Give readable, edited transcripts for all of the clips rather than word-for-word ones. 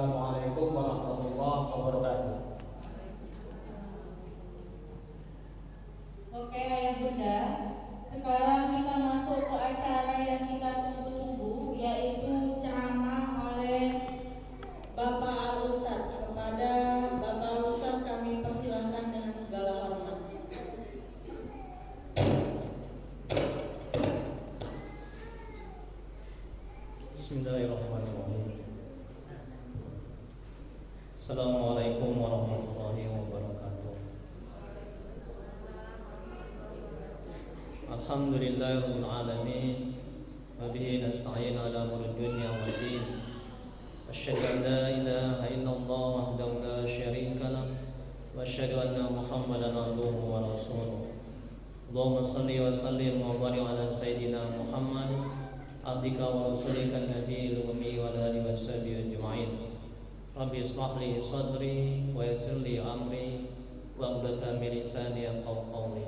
Assalamualaikum warahmatullahi wabarakatuh. Oke ayah bunda, sekarang kita masuk ke acara yang kita tunggu-tunggu, yaitu ceramah oleh Bapak Al-Ustadz. Kepada Bapak Al-Ustadz kami persilakan dengan segala hormat. Bismillahirrahmanirrahim. Assalamualaikum warahmatullahi wabarakatuh. Alhamdulillahirabbil alamin. Wa bihi nasta'in ala umuri dunya waddin. Asyhadu an la ilaha illallah wahdahu la syarika lah wa asyhadu anna Muhammadan abduhu wa rasuluh. Allahumma shalli wa sallim wa barik ala sayyidina Muhammad abdika wa rasulika nabiyil ummi wa alihi washabihi ajma'in. Rabbi ishrah li sadri wa yassir li amri wa hlul min lisani yafqahu qawli.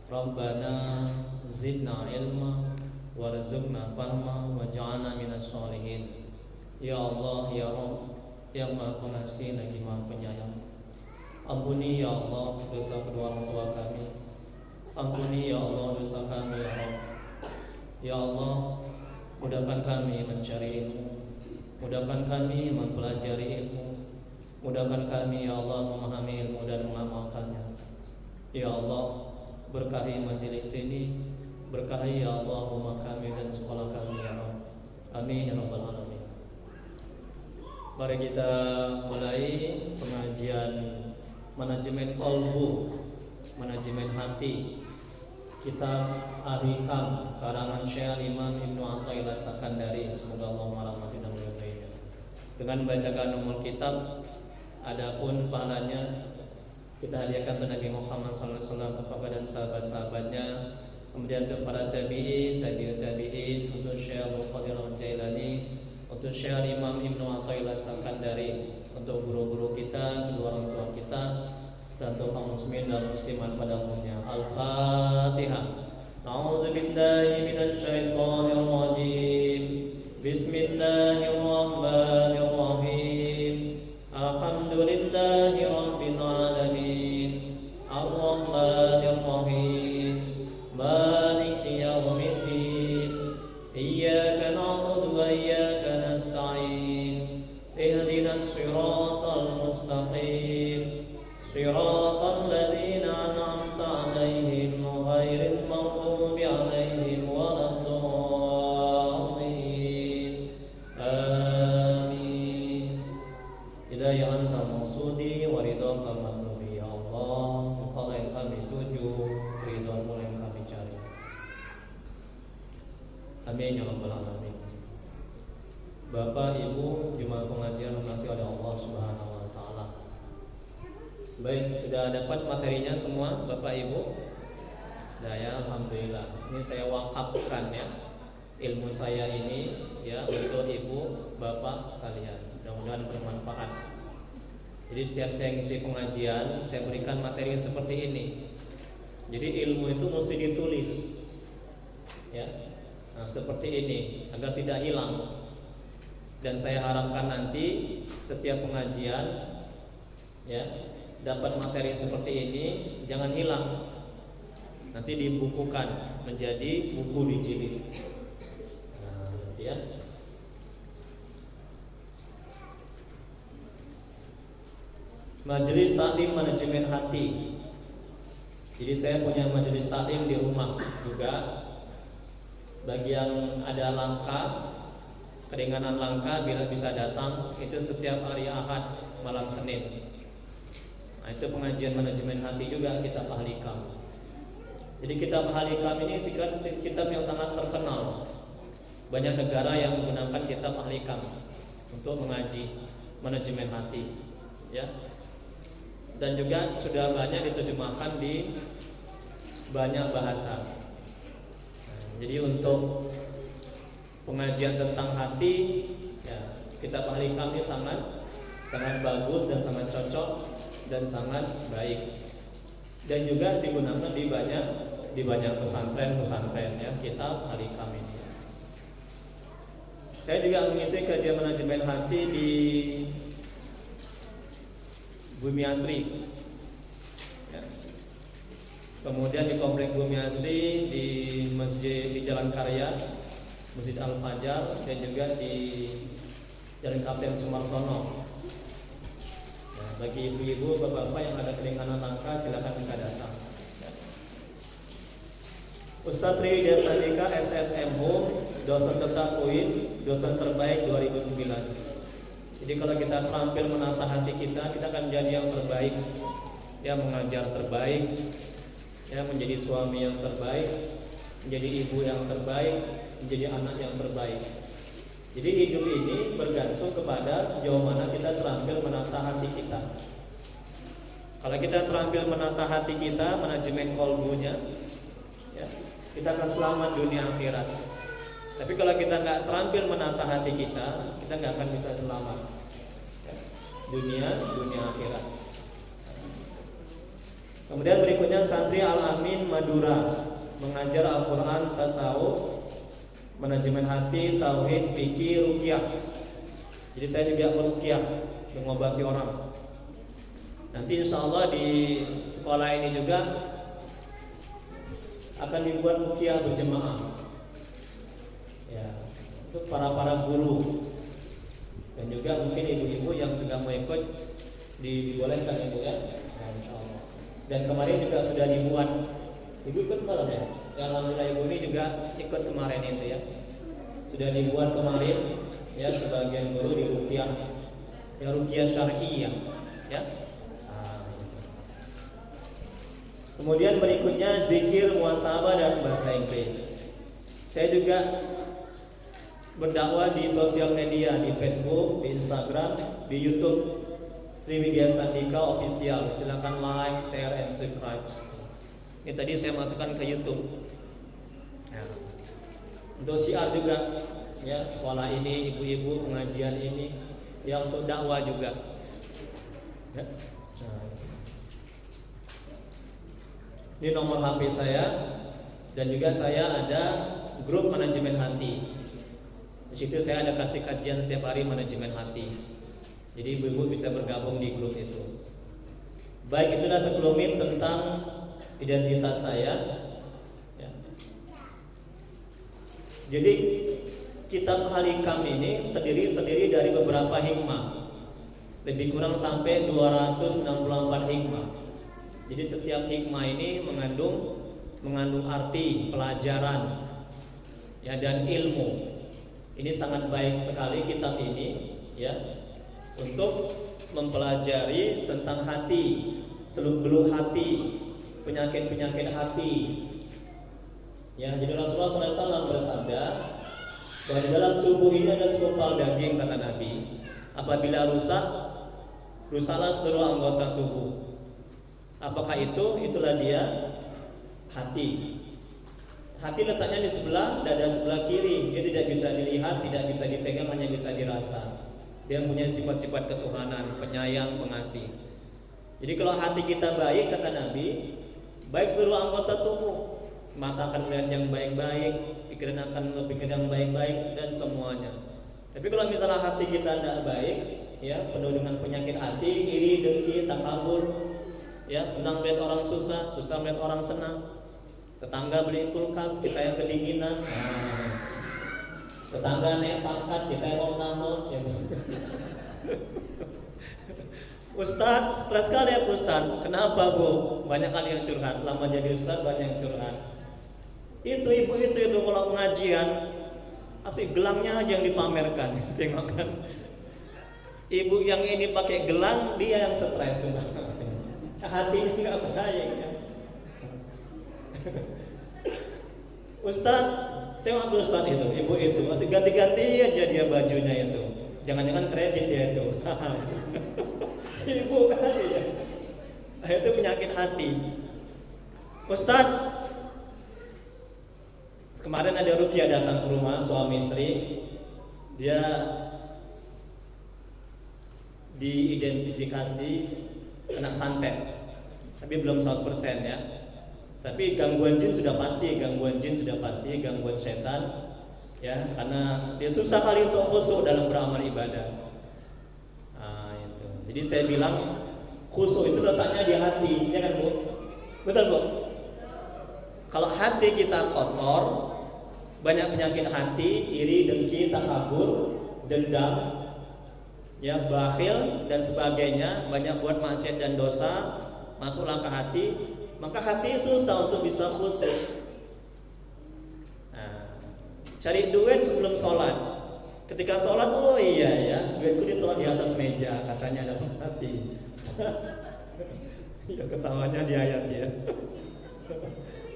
Rabbana zidna ilma warzuqna fahma waj'alna minas sholihin. Ya Allah ya Rabb yang Maha Pengasih lagi Maha Penyayang, ampuni ya Allah dosa kedua orang tua kami. Ampuni ya Allah dosa kami ya Rabb. Ya Allah, mudahkan kami mencari ilmu, mudahkan kami mempelajari ilmu, mudahkan kami ya Allah memahami ilmu dan mengamalkannya. Ya Allah, berkahi majelis ini, berkahi ya Allah rumah kami dan sekolah kami ya Rabb. Amin ya rabbal alamin. Mari kita mulai pengajian manajemen qalbu, manajemen hati, kitab Al-Hikam karangan Syekh Imam Ibnu Athaillah Sakandari, semoga Allah merahmati dan meridainya. Dengan membacakan nomor kitab, adapun pahalanya kita hadiahkan kepada Nabi Muhammad SAW, kepada dan sahabat-sahabatnya, kemudian untuk para tabi'in, tabi'ut tabi'in, untuk Syekh Abdul Qadir Al-Jailani, untuk Syekh Imam Ibnu Athaillah Sakandari, untuk guru-guru kita, kedua orang tua kita, dan untuk kaum muslimin dan muslimat pada umumnya. Al-Fatihah. A'udzubillahi minasyaitonir rajim. Bismillahirrahmanirrahim. Alhamdulillahi rabbil alamin. Ar-Rahmanir Rahim. Maliki yaumiddin. Iyyaka na'budu wa iyyaka nasta'in. Ihdinas siratal mustaqim. Siratal ladzina an'amta 'alaihim ghairil maghdubi 'alaihim waladdallin. Amin. Hidayah anta maqsudi wa ridhaka matlubi. Ya Allah, Engkau yang kami tuju, ridhamu yang kami cari. Amin ya rabbal alamin. Bapak, Ibu, jemaah pengajian dirahmati oleh Allah Subhanahu wa taala. Baik, sudah dapat materinya semua Bapak Ibu? Nah ya, alhamdulillah. Ini saya wakafkan ya ilmu saya ini ya untuk Ibu, Bapak sekalian. Mudah-mudahan bermanfaat. Jadi setiap saya ngisi pengajian, saya berikan materi seperti ini. Jadi ilmu itu mesti ditulis. Ya. Nah, seperti ini agar tidak hilang. Dan saya harapkan nanti setiap pengajian ya dapat materi seperti ini jangan hilang, nanti dibukukan menjadi buku dijilid. Nah, gitu ya. Majelis taklim manajemen hati. Jadi saya punya majelis taklim di rumah juga. Bagi yang ada langka, keringanan langka bila bisa datang itu setiap hari Ahad malam Senin. Nah, itu pengajian manajemen hati juga kitab Al-Hikam. Jadi kitab Al-Hikam ini kitab yang sangat terkenal. Banyak negara yang menggunakan kitab Al-Hikam untuk mengaji manajemen hati, ya. Dan juga sudah banyak diterjemahkan di banyak bahasa. Jadi untuk pengajian tentang hati, ya, kitab Al-Hikam ini sangat bagus dan sangat cocok dan sangat baik. Dan juga digunakan di banyak pesantren ya, kitab Al-Hikam ini. Saya juga mengisi kajian manajemen hati di Bumi Asri. Ya. Kemudian di Komplek Bumi Asri, di Masjid di Jalan Karya, Masjid Al Fajar, dan juga di Jalan Kapten Sumarsono. Ya, bagi ibu-ibu, bapak-bapak yang ada keringanan langka, silakan bisa datang. Ustadz Triwidya Sandika SSM Home, dosen tetap UIN, dosen terbaik 2009. Jadi kalau kita terampil menata hati kita akan menjadi yang terbaik, ya mengajar terbaik, ya menjadi suami yang terbaik, menjadi ibu yang terbaik, menjadi anak yang terbaik. Jadi hidup ini bergantung kepada sejauh mana kita terampil menata hati kita. Kalau kita terampil menata hati kita, manajemen kolbunya, ya, kita akan selamat dunia akhirat. Tapi kalau kita nggak terampil menata hati kita nggak akan bisa selamat, ya, dunia akhirat. Kemudian berikutnya santri Al-Amin Madura, mengajar Al-Quran, tasawuf, manajemen hati, tauhid, fikih, ruqyah. Jadi saya juga meruqyah, mengobati orang. Nanti insya Allah di sekolah ini juga akan dibuat ruqyah berjemaah, ya, untuk para guru dan juga mungkin ibu-ibu yang juga mau ikut dibolehkan ibu ya, nah, insya Allah. Dan kemarin juga sudah dibuat, ibu ikut malam ya, alhamdulillah ibu ini juga ikut kemarin itu ya, sudah dibuat kemarin ya, sebagian guru di ruqyah, ya ruqyah syar'iyah ya. Kemudian berikutnya zikir, muhasabah, dan bahasa Inggris. Saya juga berdakwah di sosial media, di Facebook, di Instagram, di YouTube, Triwidya Sandika Official. Silakan like, share, and subscribe. Ini tadi saya masukkan ke YouTube. Ya. Untuk syiar juga, ya, sekolah ini, ibu-ibu pengajian ini, ya, untuk dakwah juga. Ya. Ini nomor HP saya, dan juga saya ada grup manajemen hati. Di situ saya ada kasih kajian setiap hari manajemen hati. Jadi ibu-ibu bisa bergabung di grup itu. Baik, itulah sekelumit tentang identitas saya. Ya. Jadi kitab Al-Hikam ini terdiri dari beberapa hikmah. Lebih kurang sampai 264 hikmah. Jadi setiap hikmah ini mengandung arti, pelajaran, ya, dan ilmu. Ini sangat baik sekali kitab ini, ya, untuk mempelajari tentang hati, seluk-beluk hati, penyakit-penyakit hati. Ya, jadi Rasulullah SAW bersabda bahwa di dalam tubuh ini ada segumpal daging, kata Nabi. Apabila rusak, rusaklah seluruh anggota tubuh. Apakah itu? Itulah dia hati. Hati letaknya di sebelah dada sebelah kiri. Dia tidak bisa dilihat, tidak bisa dipegang, hanya bisa dirasa. Dia punya sifat-sifat ketuhanan, penyayang, pengasih. Jadi kalau hati kita baik, kata Nabi, baik seluruh anggota tubuh. Mata akan melihat yang baik-baik, pikiran akan berpikir yang baik-baik, dan semuanya. Tapi kalau misalnya hati kita tidak baik, ya, penuh dengan penyakit hati, iri, dengki, takabur, ya, senang melihat orang susah melihat orang senang. Tetangga beli kulkas, kita yang kedinginan. Tetangga naik pangkat, kita yang ornamen. Ya. Ustadz, stres sekali ya Ustadz. Kenapa Bu? Banyak kali yang curhat. Lama jadi Ustadz banyak yang curhat. Itu ibu itu kalau pengajian asik gelangnya aja yang dipamerkan. Tengok kan. Ibu yang ini pakai gelang, dia yang stres. Hatinya nggak baik ya. Ustadz, tengok Ustadz itu, ibu itu masih ganti-ganti aja dia bajunya itu. Jangan-jangan kredit dia itu. Sibuk kali ya. Itu penyakit hati. Ustadz, kemarin ada ruqyah datang ke rumah suami istri. Dia diidentifikasi kena santet, tapi belum 100% ya. Tapi gangguan jin sudah pasti, gangguan setan, ya, karena dia susah kali untuk khusyuk dalam beramal ibadah. Nah, itu. Jadi saya bilang Khusyuk itu letaknya di hati, ya kan Bu? Betul Bu? Kalau hati kita kotor, banyak penyakit hati, iri, dengki, takabur, dendam, ya bakhil dan sebagainya, banyak buat maksiat dan dosa masuklah ke hati, maka hati susah untuk bisa khusyuk. Nah, cari duit sebelum sholat. Ketika sholat, oh iya ya, duitku ditaruh di atas meja, katanya dalam hati. Ya ketawanya di ayat ya.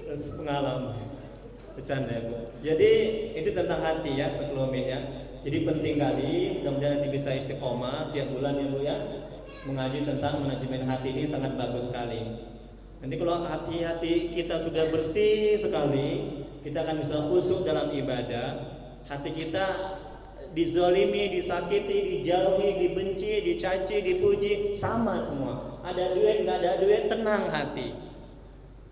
Terus pengalaman, bercanda ya Bu. Jadi itu tentang hati ya, sekelumit ya. Jadi penting kali, mudah-mudahan nanti bisa istiqomah tiap bulan ya Bu ya, mengaji tentang manajemen hati ini sangat bagus sekali. Nanti kalau hati-hati kita sudah bersih sekali, kita akan bisa khusyuk dalam ibadah. Hati kita dizolimi, disakiti, dijauhi, dibenci, dicaci, dipuji, sama semua. Ada duit, nggak ada duit, tenang hati.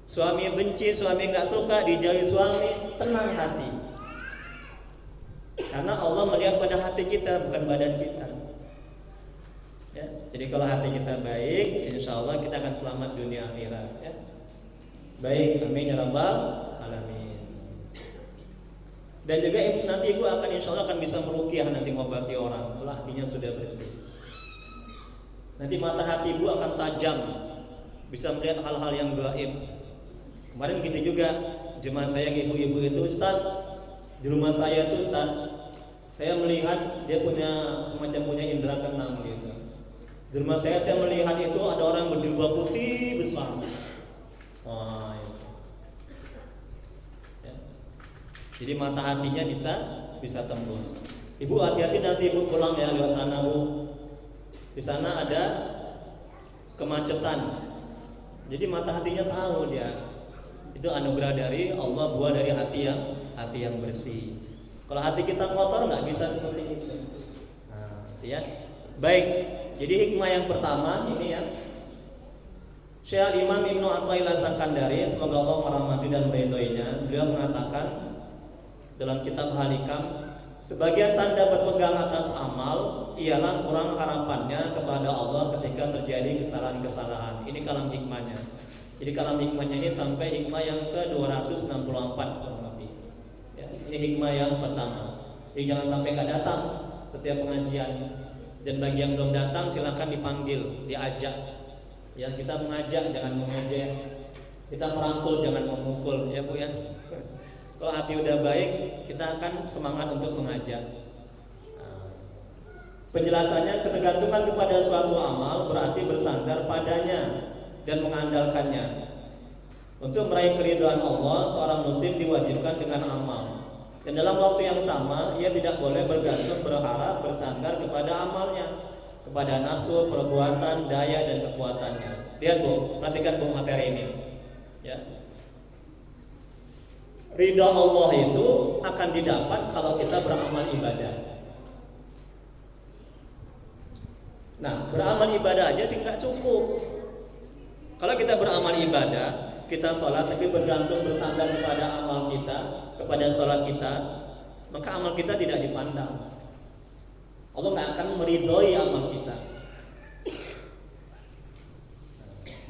Suami benci, suami nggak suka, dijauhi suami, tenang hati. Karena Allah melihat pada hati kita, bukan badan kita. Ya, jadi kalau hati kita baik, insya Allah kita akan selamat dunia akhirat. Ya. Baik, amin ya rabbal alamin. Dan juga nanti ibu akan insya Allah akan bisa meruqyah, nanti mengobati orang kalau hatinya sudah bersih. Nanti mata hati ibu akan tajam, bisa melihat hal-hal yang gaib. Kemarin begitu juga jemaah saya yang ibu-ibu itu, Ustaz, di rumah saya itu Ustaz, saya melihat dia punya semacam punya indera keenam gitu. Di rumah saya melihat itu ada orang berjubah putih besar. Wah, itu. Ya. Jadi mata hatinya bisa tembus. Ibu hati-hati nanti ibu pulang ya lewat sana Bu. Di sana ada kemacetan. Jadi mata hatinya tahu dia. Itu anugerah dari Allah, buah dari hati yang bersih. Kalau hati kita kotor nggak bisa seperti itu. Nah, ya. Baik. Jadi hikmah yang pertama ini ya. Syekh Imam Ibnu Athaillah Sakandari, semoga Allah merahmati dan meridhoinya, beliau mengatakan dalam kitab Halikam, sebagian tanda berpegang atas amal ialah kurang harapannya kepada Allah ketika terjadi kesalahan-kesalahan. Ini kalam hikmahnya. Jadi kalam hikmahnya ini sampai hikmah yang ke-264 kurang lebih. Ya, ini hikmah yang pertama. Jadi jangan sampai nggak datang setiap pengajian. Dan bagi yang belum datang silakan dipanggil, diajak. Ya, kita mengajak jangan mengejek. Kita merangkul jangan memukul, ya Bu ya. Kalau hati udah baik, kita akan semangat untuk mengajak. Penjelasannya, ketergantungan kepada suatu amal berarti bersandar padanya dan mengandalkannya. Untuk meraih keridhaan Allah, seorang muslim diwajibkan dengan amal. Dan dalam waktu yang sama, ia tidak boleh bergantung, berharap, bersandar kepada amalnya, kepada nafsu, perbuatan, daya dan kekuatannya. Lihat Bu, perhatikan Bu materi ini. Ya. Ridha Allah itu akan didapat kalau kita beramal ibadah. Nah, beramal ibadah aja sih nggak cukup. Kalau kita beramal ibadah, kita sholat tapi bergantung bersandar kepada amal kita, kepada sholat kita, maka amal kita tidak dipandang. Allah nggak akan meridhoi amal kita.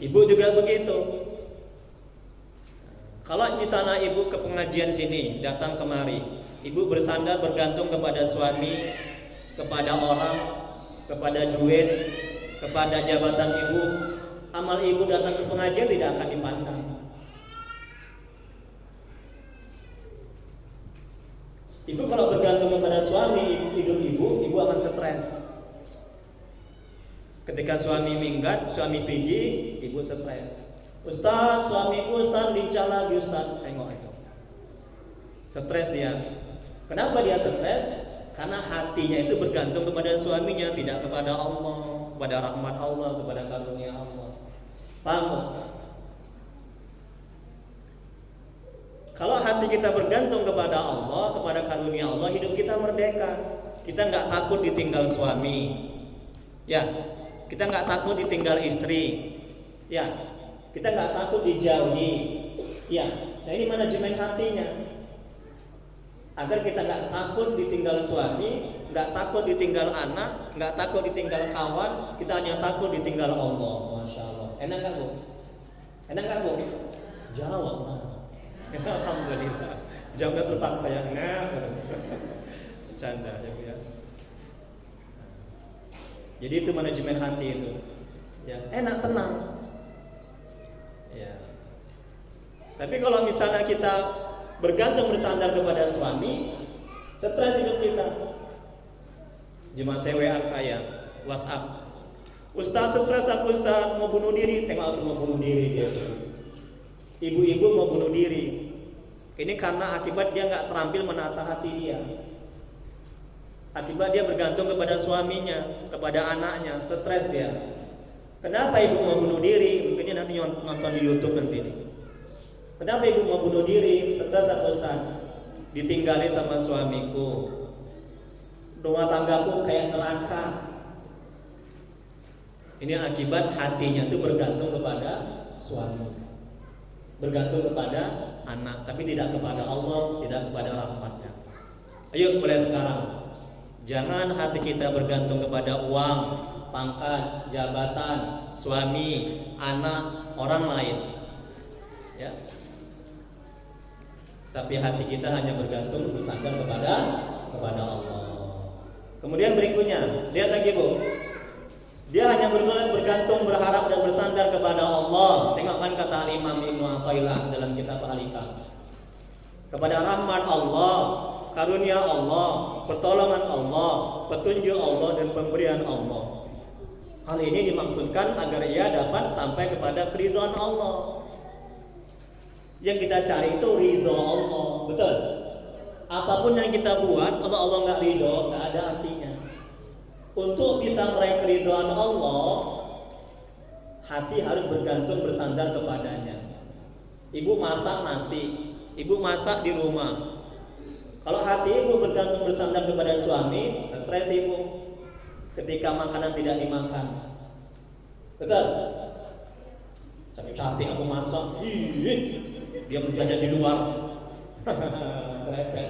Ibu juga begitu. Kalau misalnya ibu ke pengajian sini, datang kemari, ibu bersandar bergantung kepada suami, kepada orang, kepada duit, kepada jabatan ibu, amal ibu datang ke pengajian tidak akan dipandang. Ibu kalau bergantung kepada suami, hidup ibu akan stres. Ketika suami minggat, suami pergi, ibu stres. Ustaz, suamiku Ustaz lincah lagi Ustaz. Tengok itu. Stres dia. Kenapa dia stres? Karena hatinya itu bergantung kepada suaminya, tidak kepada Allah, kepada rahmat Allah, kepada karunia Allah. Paham? Kalau hati kita bergantung kepada Allah, kepada karunia Allah, hidup kita merdeka. Kita nggak takut ditinggal suami. Ya, kita nggak takut ditinggal istri. Ya, kita nggak takut dijauhi. Ya, nah ini manajemen hatinya. Agar kita nggak takut ditinggal suami, nggak takut ditinggal anak, nggak takut ditinggal kawan, kita hanya takut ditinggal Allah. Masya Allah. Enak nggak Bu? Enak nggak Bu? Jawab lah. Alhamdulillah. Jawabnya terpaksa ya. Bercanda ya Bu ya. Jadi itu manajemen hati itu. Ya, enak tenang. Ya. Tapi kalau misalnya kita bergantung bersandar kepada suami, stres hidup kita. Jemaah saya WA saya, WhatsApp. Ustaz stres aku Ustaz, mau bunuh diri. Tengok aku mau bunuh diri dia. Ibu-ibu mau bunuh diri. Ini karena akibat dia nggak terampil menata hati dia. Akibat dia bergantung kepada suaminya, kepada anaknya, stres dia. Kenapa ibu mau bunuh diri? Mungkin dia nanti nonton di YouTube nanti ini. Kenapa ibu mau bunuh diri? Stres aku Ustaz. Ditinggalin sama suamiku. Rumah tanggaku kayak neraka. Ini akibat hatinya itu bergantung kepada suami, bergantung kepada anak, tapi tidak kepada Allah, tidak kepada rahmatnya. Ayo mulai sekarang, jangan hati kita bergantung kepada uang, pangkat, jabatan, suami, anak, orang lain. Ya. Tapi hati kita hanya bergantung bersandar kepada Allah. Kemudian berikutnya, lihat lagi Bu. Dia hanya bergantung, berharap dan bersandar kepada Allah. Tengok kan kata Imam Ibnu Athaillah dalam kitab Al-Hikam. Kepada rahmat Allah, karunia Allah, pertolongan Allah, petunjuk Allah dan pemberian Allah. Hal ini dimaksudkan agar ia dapat sampai kepada keridhaan Allah. Yang kita cari itu ridho Allah, betul? Apapun yang kita buat, kalau Allah nggak ridho, nggak ada artinya. Untuk bisa meraih keridhaan Allah, hati harus bergantung bersandar kepadanya. Ibu masak nasi, ibu masak di rumah. Kalau hati ibu bergantung bersandar kepada suami, stres ibu ketika makanan tidak dimakan. Betul? Capek-capek aku masak, dia menjajan di luar. Repet.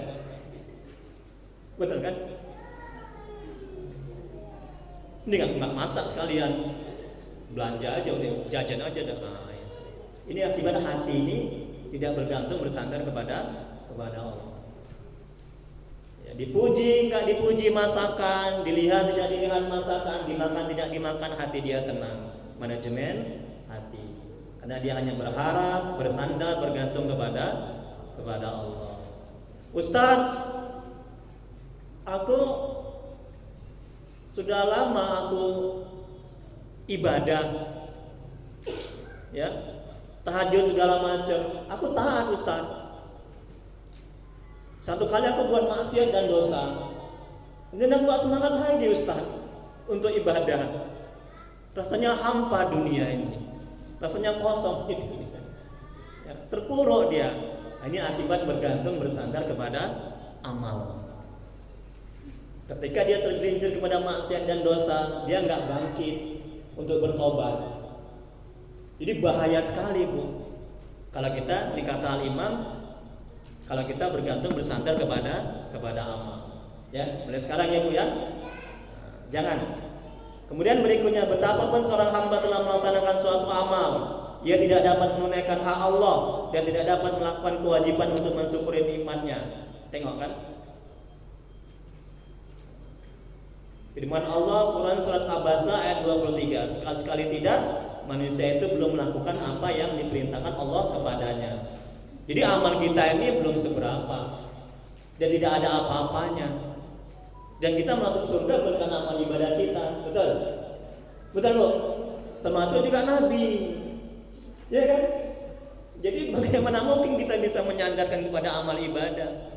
Betul kan? Ini nggak masak sekalian, belanja aja udah, jajan aja dah. Ini akibat hati ini tidak bergantung bersandar kepada Allah. Ya, dipuji nggak dipuji masakan, dilihat tidak dilihat masakan, dimakan tidak dimakan, hati dia tenang. Manajemen hati, karena dia hanya berharap, bersandar, bergantung kepada Allah. Ustadz, aku sudah lama aku ibadah, ya, tahajud segala macam. Aku taat Ustaz. Satu kali aku buat maksiat dan dosa. Kemudian aku gak semangat lagi Ustaz untuk ibadah. Rasanya hampa dunia ini, rasanya kosong ini. Ya, terpuruk dia. Ini akibat bergantung bersandar kepada amal. Ketika dia tergelincir kepada maksiat dan dosa, dia nggak bangkit untuk bertobat. Jadi bahaya sekali Bu. Kalau kita dikata Al-Imam, kalau kita bergantung bersandar kepada amal. Ya, mulai sekarang ya Bu ya. Jangan. Kemudian berikutnya, betapapun seorang hamba telah melaksanakan suatu amal, ia tidak dapat menunaikan hak Allah dan tidak dapat melakukan kewajiban untuk mensyukuri nikmatnya. Tengok kan? Firman Allah Quran surat Abasa ayat 23, sekali-sekali tidak manusia itu belum melakukan apa yang diperintahkan Allah kepadanya. Jadi amal kita ini belum seberapa dan tidak ada apa-apanya. Dan kita masuk surga berkat amal ibadah kita, betul? Betul Bu? Termasuk juga Nabi, ya kan? Jadi bagaimana mungkin kita bisa menyandarkan kepada amal ibadah?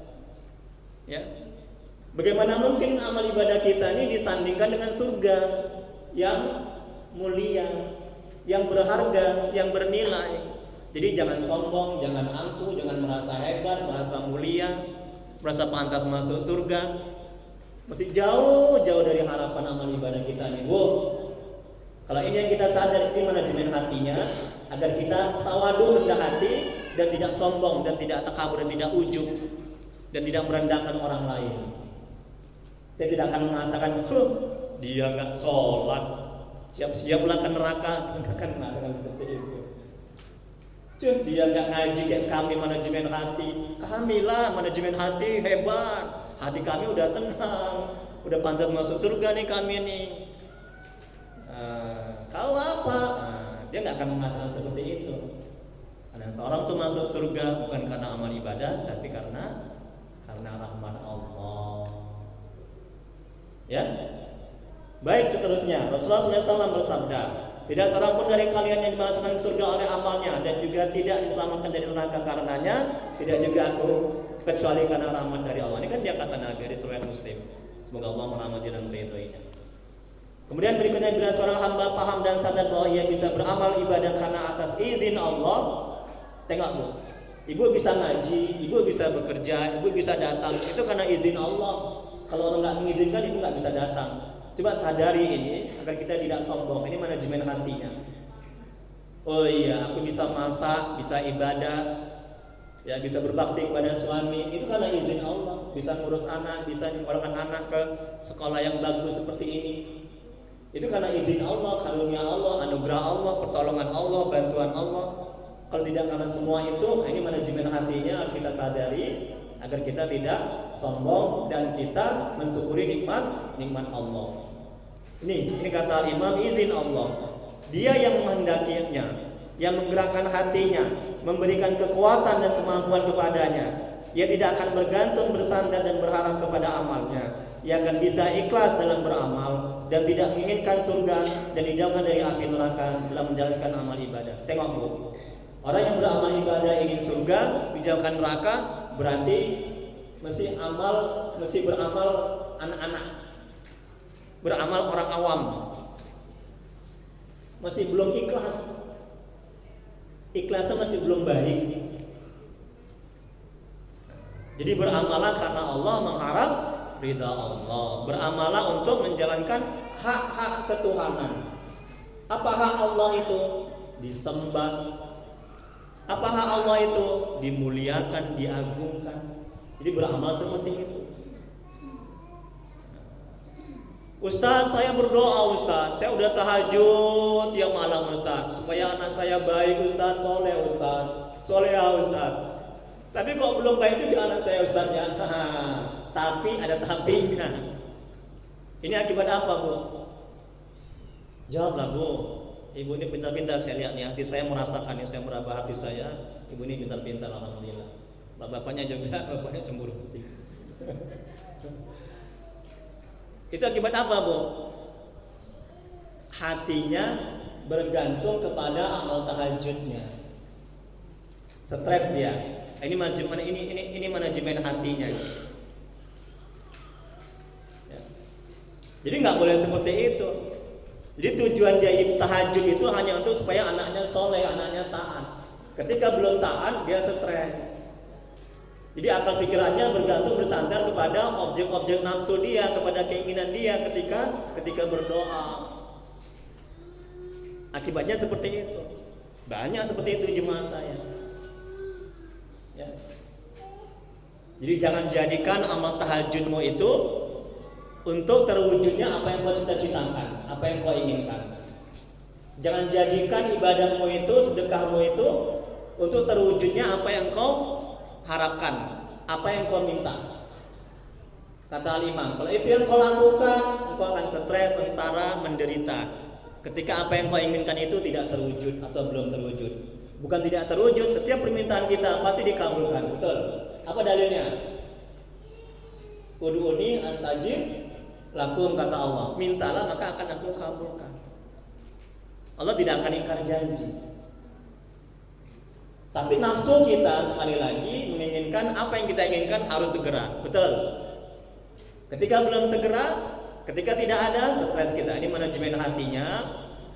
Ya. Bagaimana mungkin amal ibadah kita ini disandingkan dengan surga yang mulia, yang berharga, yang bernilai. Jadi jangan sombong, jangan angkuh, jangan merasa hebat, merasa mulia, merasa pantas masuk surga. Masih jauh-jauh dari harapan amal ibadah kita nih Bu. Kalau ini yang kita sadar, ini manajemen hatinya, agar kita tawadu, rendah hati, dan tidak sombong, dan tidak takabur, dan tidak ujub, dan tidak merendahkan orang lain. Kita tidak akan mengatakan, dia nggak sholat, siap-siaplah ke neraka. Tidak akan mengatakan seperti itu. Dia nggak ngaji kayak kami manajemen hati. Kamilah manajemen hati hebat. Hati kami udah tenang, udah pantas masuk surga nih kami nih. Kau apa? Dia nggak akan mengatakan seperti itu. Karena seorang tuh masuk surga bukan karena amal ibadah, tapi karena rahmat Allah. Ya. Baik, seterusnya Rasulullah SAW bersabda, tidak seorang pun dari kalian yang dimasukkan ke surga oleh amalnya, dan juga tidak diselamatkan dari neraka karenanya, tidak juga aku, kecuali karena rahmat dari Allah. Ini kan dia kata Nabi dari riwayat Muslim. Semoga Allah merahmati dan meridhoinya. Kemudian berikutnya, bila seorang hamba paham dan sadar bahwa ia bisa beramal ibadah karena atas izin Allah. Tengok Bu, ibu bisa ngaji, ibu bisa bekerja, ibu bisa datang, itu karena izin Allah. Kalau Allah nggak mengizinkan, ibu nggak bisa datang. Coba sadari ini agar kita tidak sombong. Ini manajemen hatinya. Oh iya, aku bisa masak, bisa ibadah, ya bisa berbakti kepada suami, itu karena izin Allah. Bisa ngurus anak, bisa menyekolahkan anak ke sekolah yang bagus seperti ini. Itu karena izin Allah, karunia Allah, anugerah Allah, pertolongan Allah, bantuan Allah. Kalau tidak karena semua itu, ini manajemen hatinya harus kita sadari agar kita tidak sombong dan kita mensyukuri nikmat Allah. Ini kata Imam, izin Allah. Dia yang menghendakinya, yang menggerakkan hatinya, memberikan kekuatan dan kemampuan kepadanya. Ia tidak akan bergantung, bersandar dan berharap kepada amalnya. Ia akan bisa ikhlas dalam beramal dan tidak menginginkan surga dan dijauhkan dari api neraka dalam menjalankan amal ibadah. Tengok Bu, orang yang beramal ibadah ingin surga, dijauhkan neraka, berarti mesti beramal anak-anak, beramal orang awam, masih belum ikhlas, ikhlasnya masih belum baik. Jadi beramalah karena Allah, mengharap ridha Allah, beramalah untuk menjalankan hak-hak ketuhanan. Apa hak Allah itu? Disembah. Apa hak Allah itu? Dimuliakan, diagungkan. Jadi beramal seperti itu. Ustaz, saya berdoa Ustaz, saya udah tahajud tiap malam Ustaz, supaya anak saya baik Ustaz, soleh Ustaz, soleha Ustaz. Tapi kok belum baik itu di anak saya Ustaz ya. Tapi ada tapinya. Ini akibat apa Bu? Jawablah Bu. Ibu ini pintar-pintar, saya lihat nih, hati saya merasakan, saya meraba hati saya. Ibu ini pintar-pintar, alhamdulillah. Bapaknya juga, bapaknya cemburu. Itu akibat apa Bu? Hatinya bergantung kepada amal tahajudnya. Stres dia. Ini manajemen hatinya. Ya. Jadi nggak boleh seperti itu. Jadi tujuan dia tahajud itu hanya untuk supaya anaknya soleh, anaknya taat. Ketika belum taat, dia stres. Jadi akal pikirannya bergantung, bersandar kepada objek-objek nafsu dia, kepada keinginan dia ketika berdoa. Akibatnya seperti itu. Banyak seperti itu jemaah saya. Ya. Jadi jangan jadikan amal tahajudmu itu untuk terwujudnya apa yang kau cita-citakan, apa yang kau inginkan. Jangan jadikan ibadahmu itu, sedekahmu itu untuk terwujudnya apa yang kau harapkan, apa yang kau minta. Kata Al-Imam, kalau itu yang kau lakukan, engkau akan stres, sengsara, menderita. Ketika apa yang kau inginkan itu tidak terwujud atau belum terwujud. Bukan tidak terwujud, setiap permintaan kita pasti dikabulkan, betul? Apa dalilnya? Ud'uni astajib lakum, kata Allah. Mintalah maka akan aku kabulkan. Allah tidak akan ingkar janji. Tapi nafsu kita sekali lagi menginginkan apa yang kita inginkan harus segera, betul? Ketika belum segera, ketika tidak ada, stres kita. Ini manajemen hatinya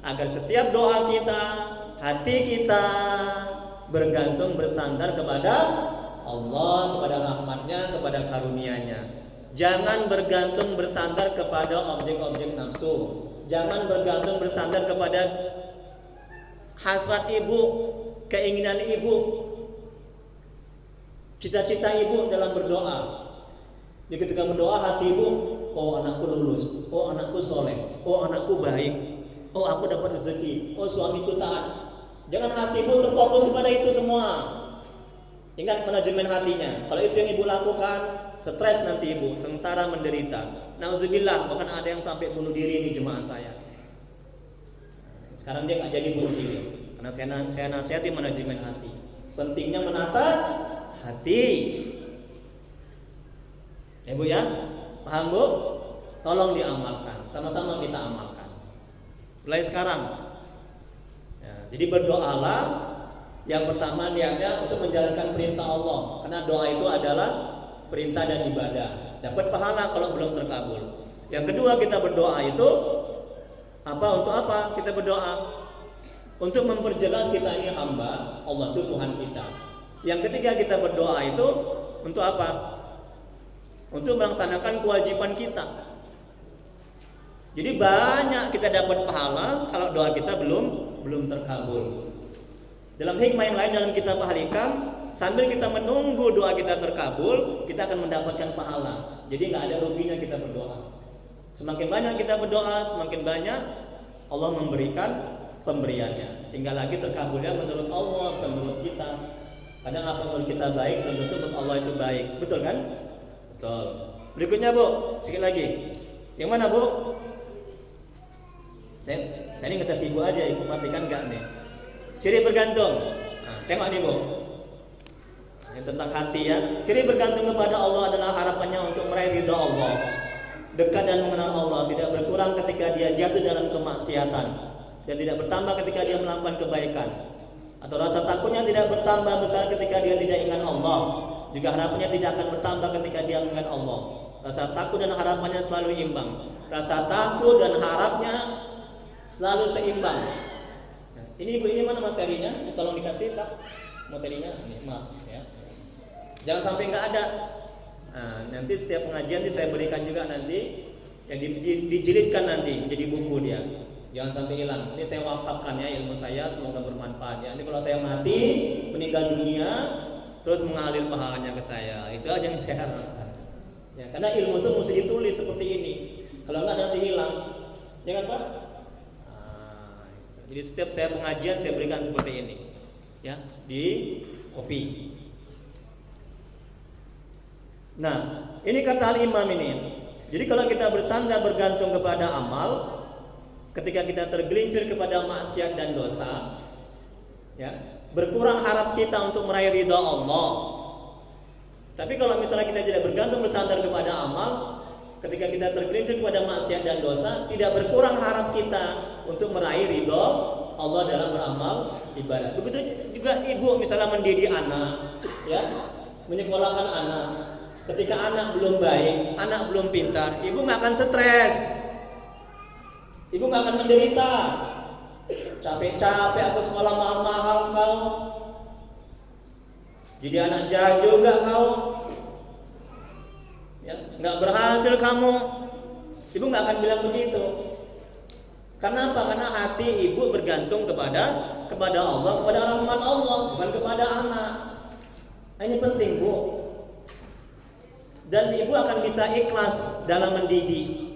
agar setiap doa kita, hati kita bergantung, bersandar kepada Allah, kepada rahmatnya, kepada karunia-Nya. Jangan bergantung, bersandar kepada objek-objek nafsu. Jangan bergantung, bersandar kepada hasrat ibu, keinginan ibu, cita-cita ibu dalam berdoa. Jadi ketika berdoa hati ibu oh anakku lulus, oh anakku soleh, oh anakku baik, oh aku dapat rezeki, oh suamiku taat. Jangan hati ibu terfokus kepada itu semua. Ingat manajemen hatinya. Kalau itu yang ibu lakukan, stres nanti ibu, sengsara menderita. Nauzubillah, bahkan ada yang sampai bunuh diri di jemaah saya. Sekarang dia nggak jadi bunuh diri, karena saya nasihati manajemen hati. Pentingnya menata hati. Ya Bu ya, paham Bu? Tolong diamalkan, sama-sama kita amalkan. Mulai sekarang. Ya, jadi berdoalah. Yang pertama niatnya untuk menjalankan perintah Allah, karena doa itu adalah perintah dan ibadah. Dapat pahala kalau belum terkabul. Yang kedua kita berdoa itu apa? Untuk apa kita berdoa? Untuk memperjelas kita ini hamba, Allah itu Tuhan kita. Yang ketiga kita berdoa itu untuk apa? Untuk melaksanakan kewajiban kita. Jadi banyak kita dapat pahala kalau doa kita belum terkabul. Dalam hikmah yang lain dalam kitab Ahli Hikam, sambil kita menunggu doa kita terkabul, kita akan mendapatkan pahala. Jadi nggak ada ruginya kita berdoa. Semakin banyak kita berdoa, semakin banyak Allah memberikan pemberiannya. Tinggal lagi terkabulnya menurut Allah, bukan menurut kita. Kadang apa menurut kita baik, tentu menurut Allah itu baik. Betul kan? Betul. Berikutnya Bu, sedikit lagi. Yang mana Bu? Saya ini ngetes ibu aja, ibu matikan nggak nih? Ciri bergantung. Nah, tengok nih Bu. Ini tentang hati ya. Ciri bergantung kepada Allah adalah harapannya untuk meraih ridha Allah, dekat dan mengenal Allah, tidak berkurang ketika dia jatuh dalam kemaksiatan, dan tidak bertambah ketika dia melakukan kebaikan. Atau rasa takutnya tidak bertambah besar ketika dia tidak ingat Allah. Juga harapannya tidak akan bertambah ketika dia mengingat Allah. Rasa takut dan harapannya selalu imbang. Rasa takut dan harapnya selalu seimbang. Ini ibu, ini mana materinya? Tolong dikasih tak materinya. Ini maaf ya. Jangan sampai nggak ada. Nah, nanti setiap pengajian saya berikan juga nanti yang dijilidkan nanti jadi buku dia. Jangan sampai hilang. Ini saya wakafkan ya ilmu saya, semoga bermanfaat ya. Nanti kalau saya mati, meninggal dunia, terus mengalir pahalanya ke saya. Itu aja yang saya harapkan. Ya, karena ilmu itu mesti ditulis seperti ini. Kalau nggak nanti hilang. Jangan Pak. Jadi setiap saya pengajian saya berikan seperti ini, ya, di kopi. Nah, ini kata Al-Imam ini. Jadi kalau kita bersandar bergantung kepada amal, ketika kita tergelincir kepada maksiat dan dosa, ya, berkurang harap kita untuk meraih ridha Allah. Tapi kalau misalnya kita tidak bergantung bersandar kepada amal, ketika kita tergelincir kepada maksiat dan dosa, tidak berkurang harap kita untuk meraih ridho Allah dalam beramal ibadah. Begitu juga ibu misalnya mendidik anak, ya, menyekolahkan anak. Ketika anak belum baik, anak belum pintar, ibu nggak akan stres, ibu nggak akan menderita. Capek-capek aku sekolah mahal-mahal kau, jadi anak jahat juga kau, ya, nggak berhasil kamu, ibu nggak akan bilang begitu. Karena apa? Karena hati ibu bergantung kepada Allah, kepada rahmat Allah, bukan kepada anak. Nah, ini penting Bu. Dan ibu akan bisa ikhlas dalam mendidik,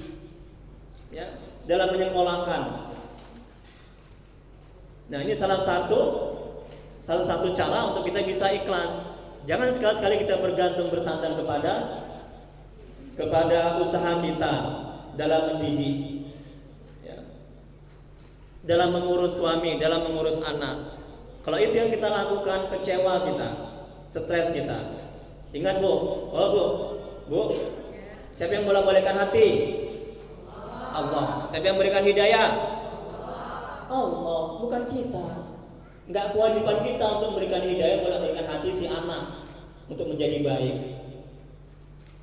ya, dalam menyekolahkan. Nah, ini salah satu cara untuk kita bisa ikhlas. Jangan sekali-sekali kita bergantung bersandar kepada usaha kita dalam mendidik, dalam mengurus suami, dalam mengurus anak. Kalau itu yang kita lakukan, kecewa kita, stres kita. Ingat Bu, Bu, siapa yang bolak-balikan hati? Allah. Siapa yang berikan hidayah? Allah, bukan kita. Enggak kewajiban kita untuk memberikan hidayah, bolak-balikan hati si anak untuk menjadi baik.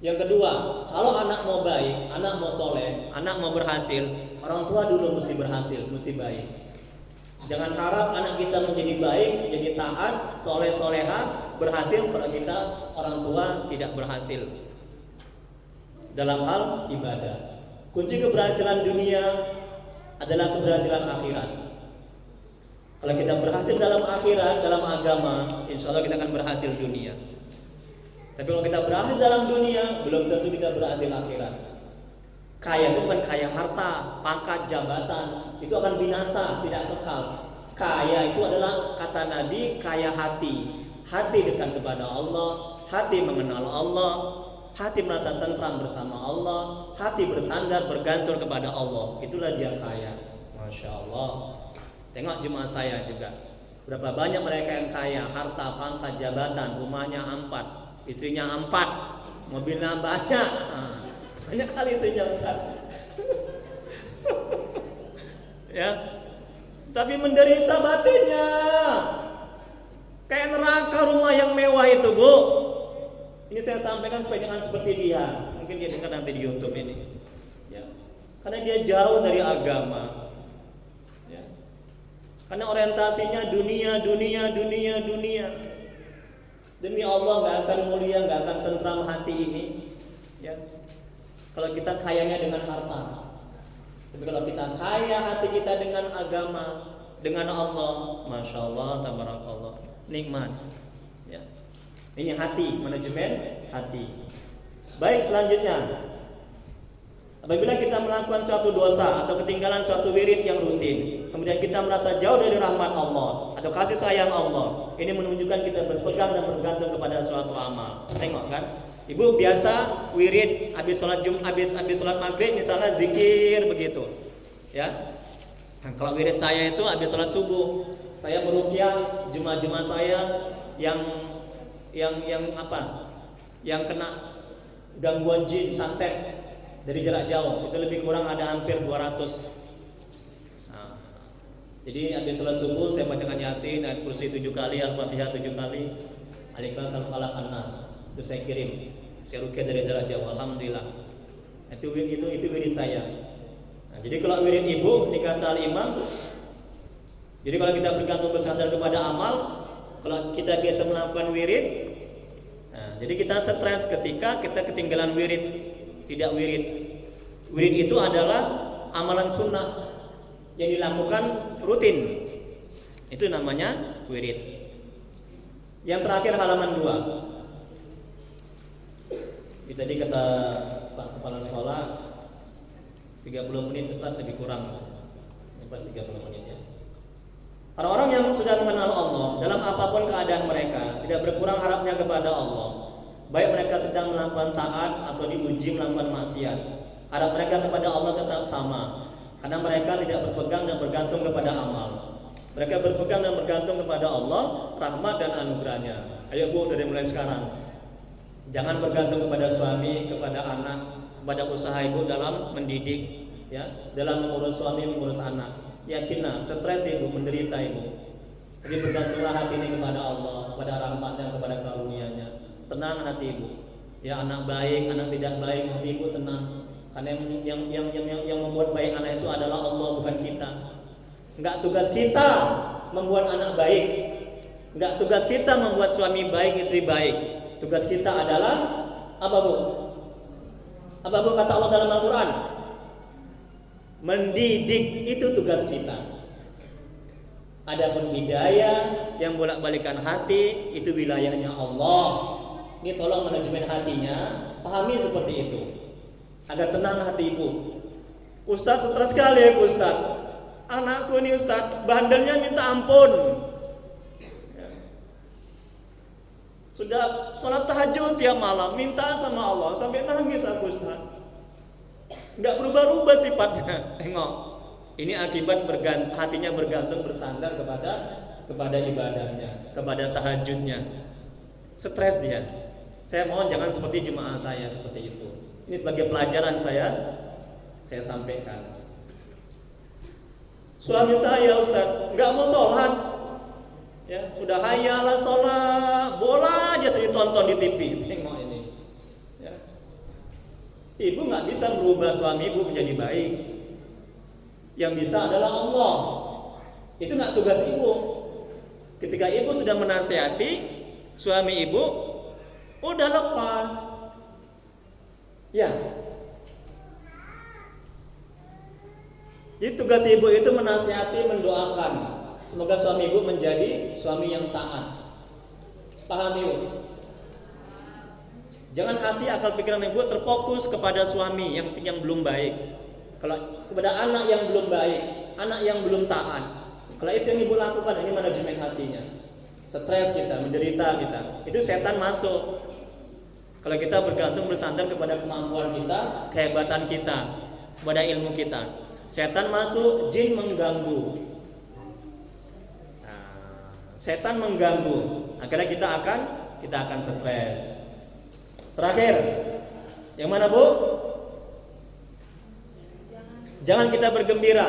Yang kedua, kalau anak mau baik, anak mau soleh, anak mau berhasil, orang tua dulu mesti berhasil, mesti baik. Jangan harap anak kita menjadi baik, menjadi taat, soleh-soleha, berhasil kalau kita orang tua tidak berhasil dalam hal ibadah. Kunci keberhasilan dunia adalah keberhasilan akhirat. Kalau kita berhasil dalam akhirat, dalam agama, insya Allah kita akan berhasil dunia. Tapi kalau kita berhasil dalam dunia, belum tentu kita berhasil akhirat. Kaya itu bukan kaya harta, pangkat, jabatan. Itu akan binasa, tidak kekal. Kaya itu adalah kata Nabi, kaya hati. Hati dekat kepada Allah, hati mengenal Allah, hati merasa tentram bersama Allah, hati bersandar bergantung kepada Allah. Itulah dia kaya. Masya Allah. Tengok jemaah saya juga. Berapa banyak mereka yang kaya, harta, pangkat, jabatan, rumahnya 4, istrinya 4, mobilnya banyak. Banyak kali istrinya Ustaz. Ya. Tapi menderita batinnya. Kayak neraka rumah yang mewah itu, Bu. Ini saya sampaikan supaya jangan seperti dia. Mungkin dia dengar nanti di YouTube ini. Ya. Karena dia jauh dari agama. Ya. Karena orientasinya dunia. Demi Allah nggak akan mulia, nggak akan tentram hati ini. Ya. Kalau kita kayanya dengan harta. Tapi kalau kita kaya hati kita dengan agama, dengan Allah, Masya Allah, tabarakallah, nikmat. Ya. Ini hati, manajemen hati. Baik, selanjutnya, apabila kita melakukan suatu dosa atau ketinggalan suatu wirid yang rutin, kemudian kita merasa jauh dari rahmat Allah atau kasih sayang Allah, ini menunjukkan kita berpegang dan bergantung kepada suatu amal. Tengok kan, ibu biasa wirid habis sholat habis sholat maghrib misalnya zikir begitu, ya. Nah, kalau wirid saya itu habis sholat subuh, saya meruqyah jemaah-jemaah saya yang kena gangguan jin, santet dari jarak jauh, itu lebih kurang ada hampir 200. Nah, jadi habis sholat subuh saya bacakan Yasin, ayat kursi 7 kali, Al-Fatihah 7 kali, Al-Ikhlas, Al-Falaq, An-Nas. Itu saya kirim, saya ruqyah dari jarak jauh, alhamdulillah. Itu wirid saya. Nah, jadi kalau wirid ibu, ini kata Al-Imam, jadi kalau kita bergantung bersandar kepada amal, kalau kita biasa melakukan wirid, nah, jadi kita stres ketika kita ketinggalan wirid, tidak wirid. Wirid itu adalah amalan sunnah yang dilakukan rutin. Itu namanya wirid. Yang terakhir halaman 2. Tadi kata Pak Kepala Sekolah 30 menit Ustaz, lebih kurang. Pas 30 menit ya. Orang-orang yang sudah mengenal Allah dalam apapun keadaan mereka, tidak berkurang harapnya kepada Allah. Baik mereka sedang melakukan taat atau diuji melakukan maksiat, harap mereka kepada Allah tetap sama, karena mereka tidak berpegang dan bergantung kepada amal. Mereka berpegang dan bergantung kepada Allah, rahmat dan anugerahnya. Ayo Bu, dari mulai sekarang, jangan bergantung kepada suami, kepada anak, kepada usaha ibu dalam mendidik, ya, dalam mengurus suami, mengurus anak. Yakinlah, stres ibu, menderita ibu. Jadi bergantunglah hati ini kepada Allah, kepada rahmatnya, kepada karunia-Nya. Tenang hati ibu. Ya, anak baik, anak tidak baik, hati ibu tenang. Karena yang membuat baik anak itu adalah Allah, bukan kita. Enggak tugas kita membuat anak baik. Enggak tugas kita membuat suami baik, istri baik. Tugas kita adalah apa, Bu? Apa Bu kata Allah dalam Al-Quran? Mendidik, itu tugas kita. Adapun hidayah yang bolak-balikan hati, itu wilayahnya Allah. Ini tolong manajemen hatinya, pahami seperti itu, agar tenang hati ibu. Ustaz, stres sekali ya Ustaz. Anakku ini Ustaz, bandelnya minta ampun. Sudah sholat tahajud tiap malam, minta sama Allah sampai nangis aku Ustaz. Enggak berubah-ubah sifatnya. Tengok, ini akibat hatinya bergantung bersandar kepada ibadahnya, kepada tahajudnya. Stres dia. Saya mohon jangan seperti jemaah saya seperti itu. Ini sebagai pelajaran saya sampaikan. Suami saya Ustaz enggak mau sholat. Ya, udah hayalah sholat, bola aja ditonton di TV. Tengok ini. Ya. Ibu nggak bisa merubah suami ibu menjadi baik. Yang bisa adalah Allah. Itu nggak tugas ibu. Ketika ibu sudah menasihati suami ibu, udah lepas. Ya. Jadi tugas ibu itu menasihati, mendoakan. Semoga suami ibu menjadi suami yang taat. Pahami Bu? Jangan hati, akal, pikiran ibu terfokus kepada suami yang belum baik. Kalau kepada anak yang belum baik, anak yang belum taat. Kalau itu yang ibu lakukan, ini manajemen hatinya. Stres kita, menderita kita. Itu setan masuk. Kalau kita bergantung bersandar kepada kemampuan kita, kehebatan kita, kepada ilmu kita. Setan masuk, jin mengganggu. Setan mengganggu. Akhirnya kita akan stres. Terakhir, yang mana Bu? Jangan kita bergembira.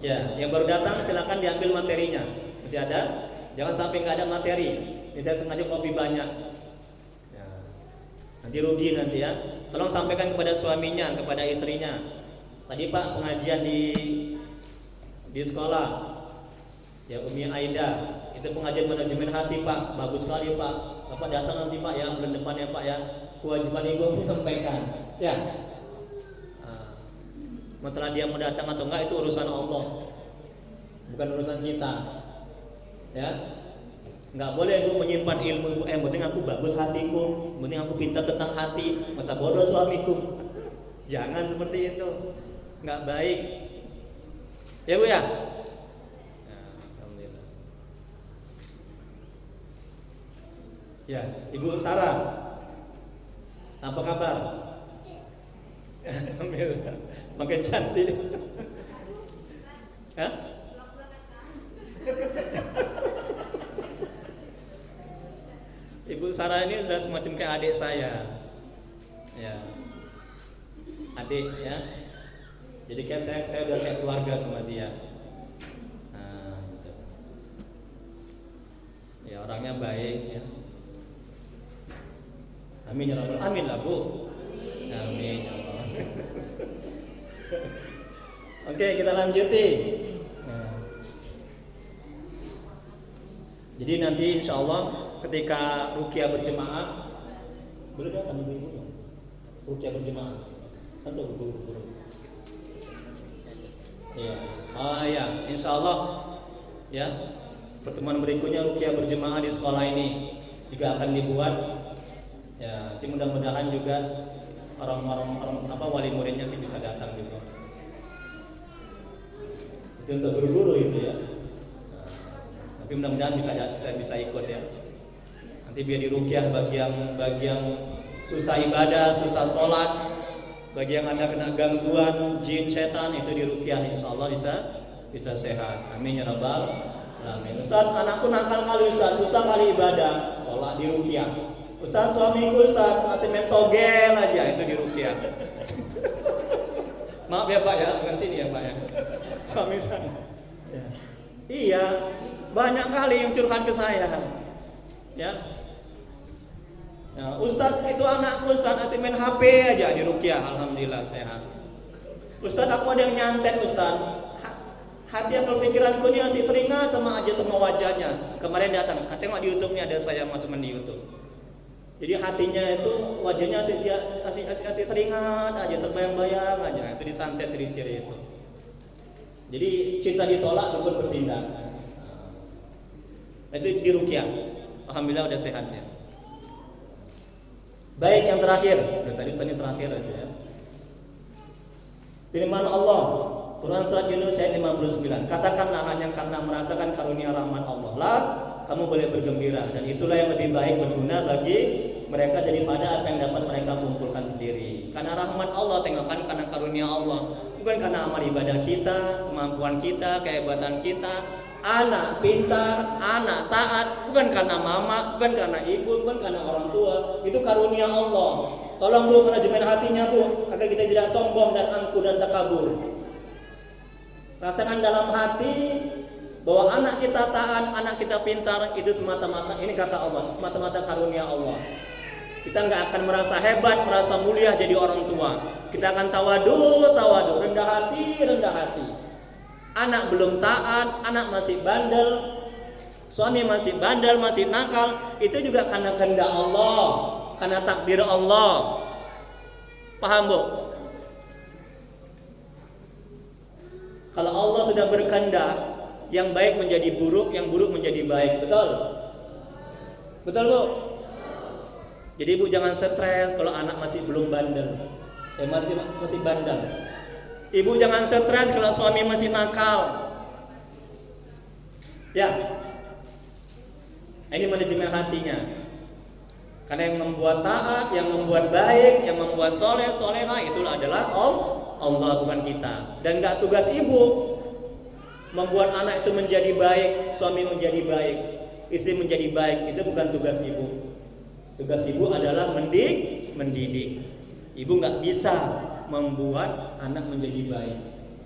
Ya, yang baru datang silakan diambil materinya. Masih ada? Jangan sampai nggak ada materi. Ini saya sengaja kopi banyak. Ya. Nanti rugi nanti ya. Tolong sampaikan kepada suaminya, kepada istrinya. Tadi Pak pengajian di sekolah. Ya Umi Aida, itu pengajian manajemen hati Pak, bagus sekali Pak. Bapak datang nanti Pak ya, bulan depan ya Pak ya. Kewajiban ibu menyampaikan. Ya. Masalah dia mau datang atau enggak itu urusan Allah, bukan urusan kita. Ya. Enggak boleh ibu menyimpan ilmu ibu. Penting aku bagus hatiku, penting aku pintar tentang hati. Masa bodoh suamiku. Jangan seperti itu. Enggak baik. Ya Bu ya. Ya, Ibu Sarah, apa kabar? Alhamdulillah, makin cantik. Hah? Ibu Sarah ini sudah semacam kayak adik saya, ya, adik ya. Jadi kayak saya udah kayak keluarga sama dia. Nah, gitu. Ya orangnya baik ya. Amin ya Rabbal Amin lah Bu. Amin ya Allah. Oke, kita lanjuti. Jadi nanti insya Allah ketika ruqyah berjemaah, boleh datang ibu-ibu. Ruqyah berjemaah, tentu guru-guru. Iya. Oh ya, insya Allah ya pertemuan berikutnya ruqyah berjemaah di sekolah ini juga akan dibuat. Ya, jadi mudah-mudahan juga orang-orang wali muridnya nanti bisa datang juga. Itu untuk guru-guru itu ya. Nah, tapi mudah-mudahan saya bisa ikut ya. Nanti biar di ruqyah bagi yang susah ibadah, susah sholat, bagi yang ada kena gangguan jin setan itu di ruqyah insyaallah bisa sehat. Amin ya rabbal alamin. Ustaz, anakku nakal kali Ustaz, susah kali ibadah, sholat di ruqyah. Ustaz, suamiku Ustaz masih main togel aja, itu di ruqyah. Maaf ya Pak ya, bukan sini ya Pak ya. Suami saya. Ya. Iya, banyak kali yang curhat ke saya. Ya. Ya, Ustaz itu anakku Ustaz masih main HP aja di ruqyah, alhamdulillah sehat. Ustaz aku ada yang nyantet Ustaz. Hati atau pikiranku ini masih teringat sama wajahnya. Kemarin datang, tengok di YouTube nih ada saya masukin di YouTube. Jadi hatinya itu wajahnya asih teringat aja, terbayang-bayang aja. Itu disantet ciri-ciri itu. Jadi cinta ditolak bukan bertindak. Nah, itu di ruqyah. Alhamdulillah udah sehatnya. Baik, yang terakhir. Udah tadi ini terakhir aja ya. Firman Allah Quran surat Yunus ayat 59. Katakanlah hanya karena merasakan karunia rahmat Allah lah kamu boleh bergembira, dan itulah yang lebih baik berguna bagi mereka daripada apa yang dapat mereka kumpulkan sendiri. Karena rahmat Allah, tengokkan karena karunia Allah, bukan karena amal ibadah kita, kemampuan kita, kehebatan kita. Anak pintar, anak taat, bukan karena mama, bukan karena ibu, bukan karena orang tua. Itu karunia Allah. Tolong Bu manajemen hatinya Bu, agar kita tidak sombong dan angkuh dan takabur. Rasakan dalam hati bahwa anak kita taat, anak kita pintar, itu semata-mata, ini kata Allah, semata-mata karunia Allah. Kita nggak akan merasa hebat, merasa mulia jadi orang tua. Kita akan tawadu, rendah hati. Anak belum taat, anak masih bandel, suami masih bandel, masih nakal, itu juga karena kehendak Allah, karena takdir Allah. Paham Bu? Kalau Allah sudah berkehendak, yang baik menjadi buruk, yang buruk menjadi baik, betul? Betul Bu? Jadi ibu jangan stres kalau anak masih belum bandel, masih bandel. Ibu jangan stres kalau suami masih nakal. Ya, ini manajemen hatinya. Karena yang membuat taat, yang membuat baik, yang membuat soleh, solehah itulah adalah Allah, bukan kita. Dan gak tugas ibu membuat anak itu menjadi baik, suami menjadi baik, istri menjadi baik. Itu bukan tugas ibu. Tugas ibu adalah mendidik. Ibu gak bisa membuat anak menjadi baik.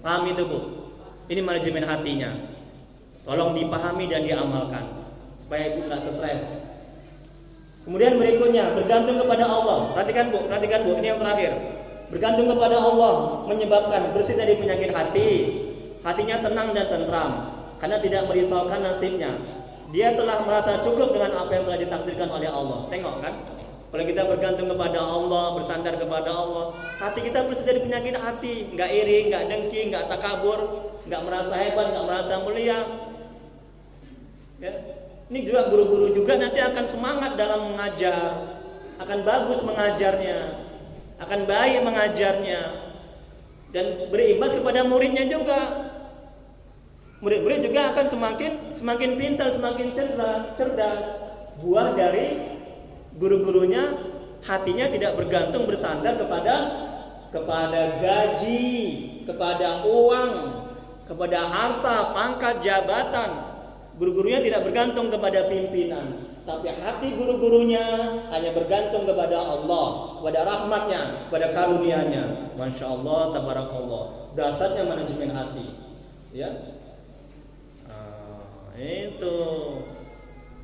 Paham itu bu? Ini manajemen hatinya. Tolong dipahami dan diamalkan supaya ibu gak stres. Kemudian berikutnya bergantung kepada Allah. Perhatikan bu, ini yang terakhir. Bergantung kepada Allah menyebabkan bersih dari penyakit hati. Hatinya tenang dan tentram karena tidak merisaukan nasibnya. Dia telah merasa cukup dengan apa yang telah ditakdirkan oleh Allah. Tengok kan? Kalau kita bergantung kepada Allah, bersandar kepada Allah, hati kita bersih dari penyakit hati. Enggak iri, enggak dengki, enggak takabur, enggak merasa hebat, enggak merasa mulia. Ya. Ini juga guru-guru juga nanti akan semangat dalam mengajar, akan bagus mengajarnya, akan baik mengajarnya, dan berimbas kepada muridnya juga. Murid-murid juga akan semakin pintar, semakin cerdas. Buah dari guru-gurunya, hatinya tidak bergantung bersandar kepada gaji, kepada uang, kepada harta, pangkat, jabatan. Guru-gurunya tidak bergantung kepada pimpinan, tapi hati guru-gurunya hanya bergantung kepada Allah, kepada rahmatnya, kepada karunia-Nya. Masya Allah, tabarakallah. Dasarnya manajemen hati. Ya, itu.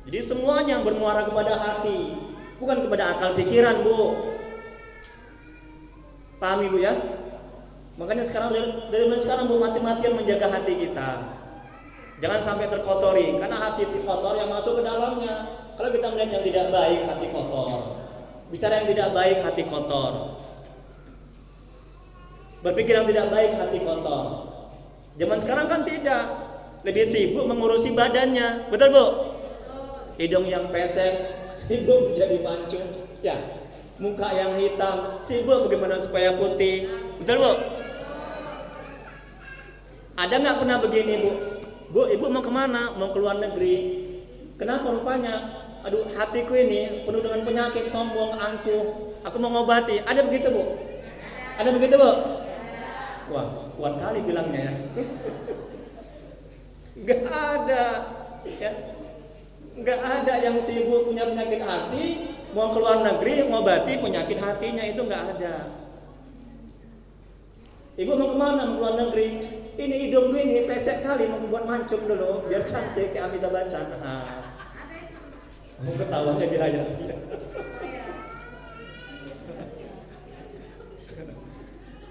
Jadi semuanya bermuara kepada hati, bukan kepada akal pikiran, bu. Paham ibu ya? Makanya sekarang dari mulai sekarang bu, mati-matian menjaga hati kita. Jangan sampai terkotori, karena hati kotor yang masuk ke dalamnya. Kalau kita melihat yang tidak baik, hati kotor. Bicara yang tidak baik, hati kotor. Berpikir yang tidak baik, hati kotor. Zaman sekarang kan tidak. Lebih sibuk mengurusi badannya. Betul bu? Hidung yang pesek, sibuk menjadi mancung. Ya, muka yang hitam, sibuk bagaimana supaya putih. Betul bu? Ada nggak pernah begini bu? Bu, ibu mau kemana? Mau ke luar negeri. Kenapa rupanya? Aduh, hatiku ini penuh dengan penyakit, sombong, angkuh. Aku mau ngobati. Ada begitu bu? Ada begitu bu? Wah, kuat kali bilangnya ya. Gak ada, ya. Gak ada yang sibuk punya penyakit hati, mau ke luar negeri ngobati penyakit hatinya, itu gak ada. Ibu mau kemana? Mau ke luar negeri. Ini hidung gue ini pesek kali, mau buat mancung dulu biar cantik kayak Amitabh Bachchan. Mau ketawanya dihayati.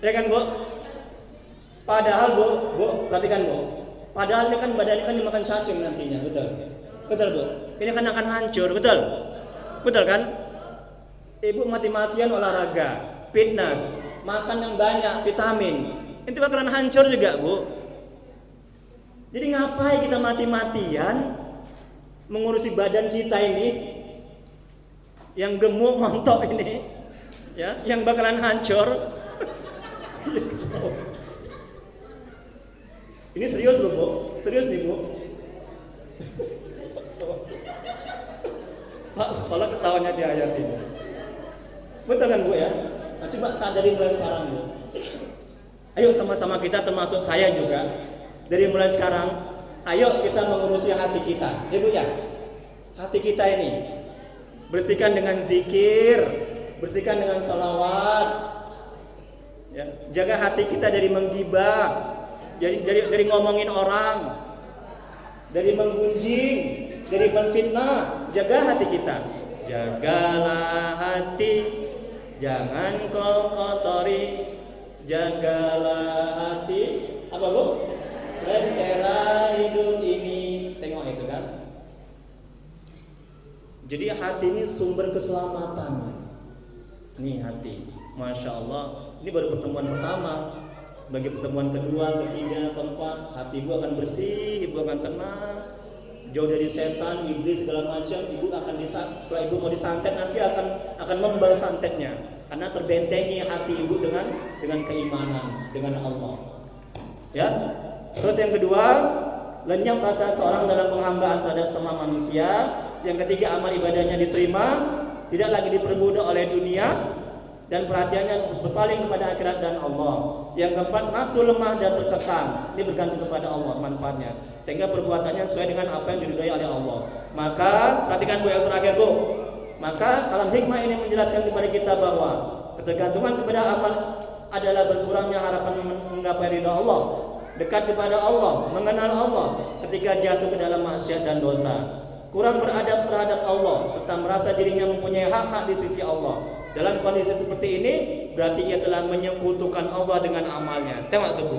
Ya kan bu? Padahal bu, perhatikan bu. Padahal ini kan badan kan dimakan cacing nantinya, betul? Betul bu? Ini kan akan hancur, betul? Betul kan? Ibu mati-matian olahraga, fitness, makan yang banyak, vitamin. Itu bakalan hancur juga bu. Jadi ngapain kita mati-matian mengurusi badan kita ini yang gemuk montok ini, ya, yang bakalan hancur. Ini serius loh bu, serius nih bu. Pak sekolah ketawanya di ayat ini. Betul kan bu ya? Nah, coba sadari mulai sekarang bu. Ayo sama-sama kita, termasuk saya juga, dari mulai sekarang, ayo kita mengurusi hati kita, ya bu ya. Hati kita ini bersihkan dengan zikir, bersihkan dengan salawat, ya. Jaga hati kita dari menggibah, dari ngomongin orang, dari menggunjing, dari menfitnah. Jaga hati kita. Jagalah hati, jangan kau kotori. Jagalah hati, apa bu? Lentera hidup ini. Tengok itu kan. Jadi hati ini sumber keselamatan. Nih hati, masya Allah. Ini baru pertemuan pertama. Bagi pertemuan kedua, ketiga, keempat, hati ibu akan bersih, ibu akan tenang. jauh dari setan, iblis segala macam. Ibu akan kalau ibu mau disantet nanti akan membal santetnya, karena terbentengi hati ibu dengan keimanan dengan Allah. Ya. Terus yang kedua, lenyap rasa seorang dalam penghambaan terhadap semua manusia. Yang ketiga, amal ibadahnya diterima, tidak lagi diperbudak oleh dunia, dan perhatiannya berpaling kepada akhirat dan Allah. Yang keempat, nafsu lemah dan terkekang. Ini bergantung kepada Allah manfaatnya, sehingga perbuatannya sesuai dengan apa yang diridhai oleh Allah. Maka perhatikan Bu yang terakhir Bu. Maka kalam hikmah ini menjelaskan kepada kita bahwa ketergantungan kepada amal adalah berkurangnya harapan menggapai ridha Allah, dekat kepada Allah, mengenal Allah ketika jatuh ke dalam maksiat dan dosa, kurang beradab terhadap Allah, serta merasa dirinya mempunyai hak-hak di sisi Allah. Dalam kondisi seperti ini berarti ia telah menyekutukan Allah dengan amalnya. Tengok tuh Bu.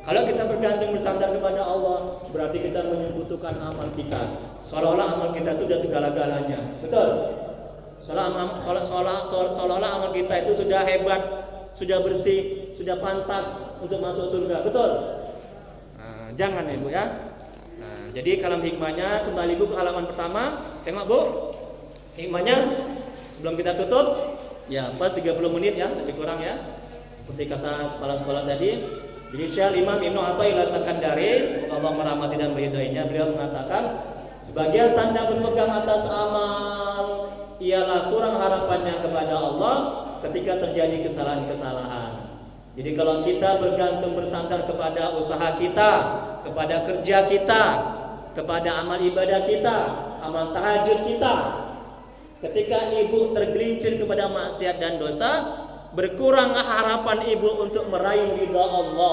Kalau kita bergantung bersandar kepada Allah, berarti kita menyekutukan amal kita. Seolah-olah amal kita itu sudah segala-galanya. Betul? Seolah-olah amal kita itu sudah hebat, sudah bersih, sudah pantas untuk masuk surga. Betul? Nah, jangan Ibu ya. Nah, jadi kalam hikmahnya, kembali Bu ke halaman pertama. Tengok Bu. Hikmahnya sebelum kita tutup, ya pas 30 menit ya, lebih kurang ya. Seperti kata kepala sekolah tadi. Jadi Syekh Imam Ibnu Athaillah Sakandari, semoga Allah merahmati dan meridainya, beliau mengatakan, sebagian tanda berpegang atas amal ialah kurang harapannya kepada Allah ketika terjadi kesalahan-kesalahan. Jadi kalau kita bergantung bersandar kepada usaha kita, kepada kerja kita, kepada amal ibadah kita, amal tahajud kita, ketika ibu tergelincir kepada maksiat dan dosa, berkurang harapan ibu untuk meraih ridha Allah.